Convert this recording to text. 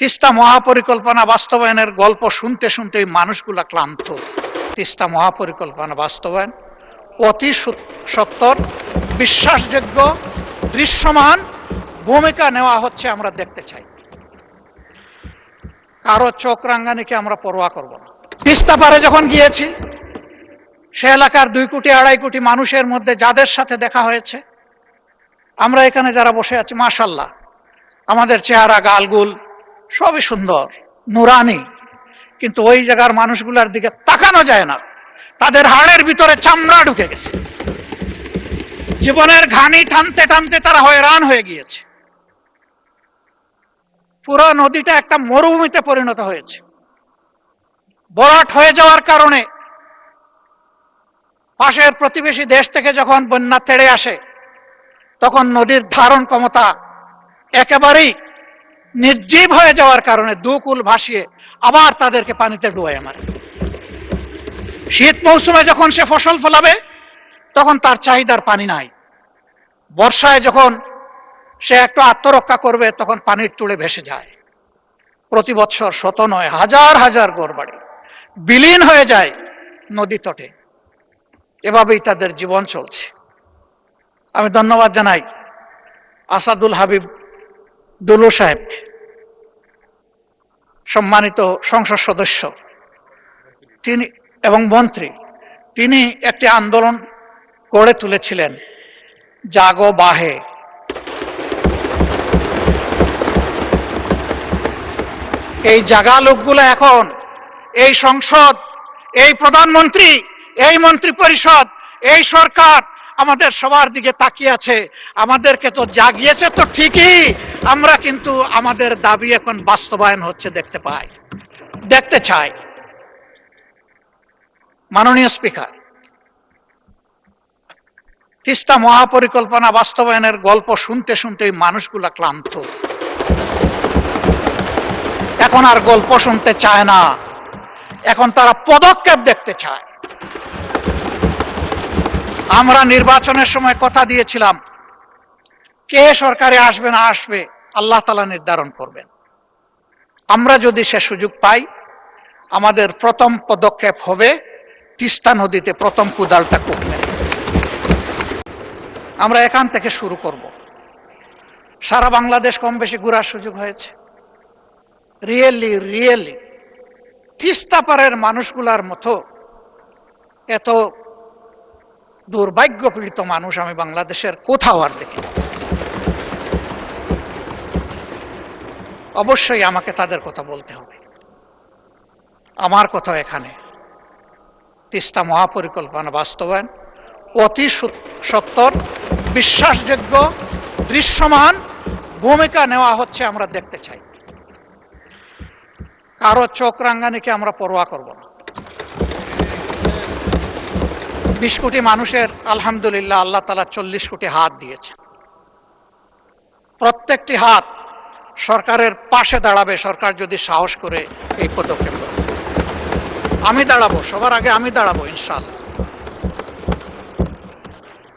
তিস্তা মহাপরিকল্পনা বাস্তবায়নের গল্প শুনতে শুনতে মানুষগুলা ক্লান্ত। তিস্তা মহাপরিকল্পনা বাস্তবায়ন অতি সত্বর, বিশ্বাসযোগ্য, দৃশ্যমান ভূমিকা নেওয়া হচ্ছে আমরা দেখতে চাই। কারো চোখ রাঙ্গানিকে আমরা পরোয়া করব না। তিস্তা পারে যখন গিয়েছি, সে এলাকার 2 কোটি 2.5 কোটি মানুষের মধ্যে যাদের সাথে দেখা হয়েছে, আমরা এখানে যারা বসে আছি, মাশাআল্লাহ আমাদের চেহারা গালগুল সবই সুন্দর, নুরানি, কিন্তু ওই জায়গার মানুষগুলার দিকে তাকানো যায় না। তাদের হাড়ের ভিতরে চামড়া ঢুকে গেছে, জীবনের ঘানি টানতে টানতে তারা হয়রান হয়ে গিয়েছে। পুরো নদীটা একটা মরুভূমিতে পরিণত হয়েছে। ভরাট হয়ে যাওয়ার কারণে পাশের প্রতিবেশী দেশ থেকে যখন বন্যা তেড়ে আসে, তখন নদীর ধারণ ক্ষমতা একেবারেই নির্জীব হয়ে যাওয়ার কারণে 2 কূল ভাসিয়ে আবার তাদেরকে পানিতে ডুবাইয়ে মারে। শীত মৌসুমে যখন সে ফসল ফলাবে, তখন তার চাহিদার পানি নাই। বর্ষায় যখন সে একটু আত্মরক্ষা করবে, তখন পানির তুড়ে ভেসে যায়। প্রতি বৎসর শত নয় হাজার হাজার ঘরবাড়ি বিলীন হয়ে যায় নদী তটে। এভাবেই তাদের জীবন চলছে। আমি ধন্যবাদ জানাই আসাদুল হাবিব দুলু সাহেবকে, সম্মানিত সংসদ সদস্য তিনি এবং মন্ত্রী। তিনি একটি আন্দোলন গড়ে তুলেছিলেন, জাগো বাহে। এই জাগা লোকগুলো এখন এই সংসদ, এই প্রধানমন্ত্রী, এই মন্ত্রী পরিষদ, এই সরকার আমাদের সবার দিকে তাকিয়ে আছে। আমাদেরকে তো জাগিয়েছে তো ঠিকই, আমরা কিন্তু আমাদের দাবি এখন বাস্তবায়ন হচ্ছে দেখতে চাই। মাননীয় স্পিকার, তিস্তা মহাপরিকল্পনা বাস্তবায়নের গল্প শুনতে শুনতে মানুষগুলা ক্লান্ত। এখন আর গল্প শুনতে চায় না, এখন তারা পদক্ষেপ দেখতে চায়। আমরা নির্বাচনের সময় কথা দিয়েছিলাম, কে সরকারে আসবে না আসবে আল্লাহ তাআলা নির্ধারণ করবেন। আমরা যদি সে সুযোগ পাই, আমাদের প্রথম পদক্ষেপ হবে তিস্তা নদীতে প্রথম কুদালটা কূপ মেরে। আমরা এখান থেকে শুরু করব। সারা বাংলাদেশ কম বেশি ঘোরার সুযোগ হয়েছে। রিয়েলি তিস্তা পারের মানুষগুলার মতো এত দুর্ভাগ্য পীড়িত মানুষ আমি বাংলাদেশের কোথাও আর দেখি। অবশ্যই আমাকে তাদের কথা বলতে হবে। আমার কথা এখানে তিস্তা মহাপরিকল্পনা বাস্তবায়ন অতি সত্বর, বিশ্বাসযোগ্য, দৃশ্যমান ভূমিকা নেওয়া হচ্ছে আমরা দেখতে চাই। কারো চোখ রাঙ্গানিকে আমরা পরোয়া করব না। 20 কোটি মানুষের আলহামদুলিল্লাহ আল্লাহ তাআলা 40 কোটি হাত দিয়েছে। প্রত্যেকটি হাত সরকারের পাশে দাঁড়াবে, সরকার যদি সাহস করে এই পদক্ষেপ নেয়। আমি দাঁড়াবো, সবার আগে আমি দাঁড়াবো ইনশাআল্লাহ।